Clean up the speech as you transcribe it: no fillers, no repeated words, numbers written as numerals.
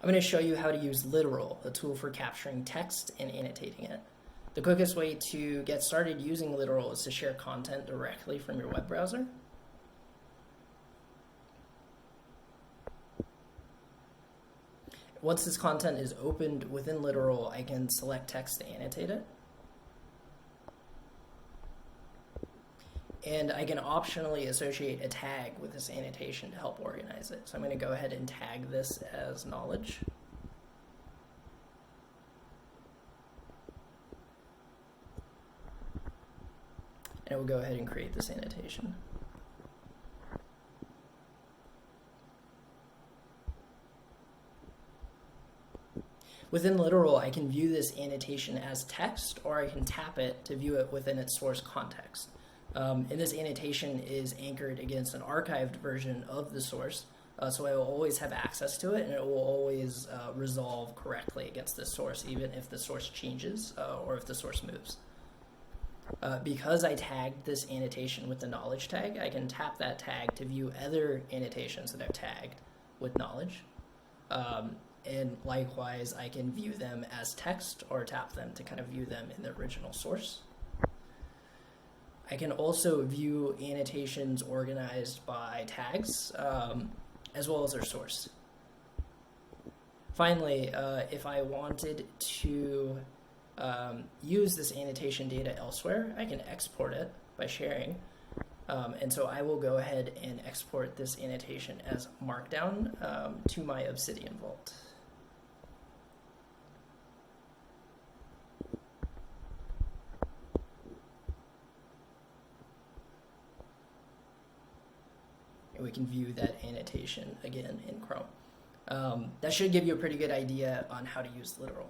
I'm going to show you how to use Literal, a tool for capturing text and annotating it. The quickest way to get started using Literal is to share content directly from your web browser. Once this content is opened within Literal, I can select text to annotate it. And I can optionally associate a tag with this annotation to help organize it. So I'm going to go ahead and tag this as knowledge. And I will go ahead and create this annotation. Within Literal, I can view this annotation as text, or I can tap it to view it within its source context. And this annotation is anchored against an archived version of the source, so I will always have access to it, and it will always resolve correctly against this source, even if the source changes or if the source moves. Because I tagged this annotation with the knowledge tag, I can tap that tag to view other annotations that I've tagged with knowledge. And likewise, I can view them as text or tap them to kind of view them in the original source. I can also view annotations organized by tags, as well as their source. Finally, if I wanted to use this annotation data elsewhere, I can export it by sharing. And so I will go ahead and export this annotation as Markdown to my Obsidian Vault. And we can view that annotation again in Chrome. That should give you a pretty good idea on how to use Literal.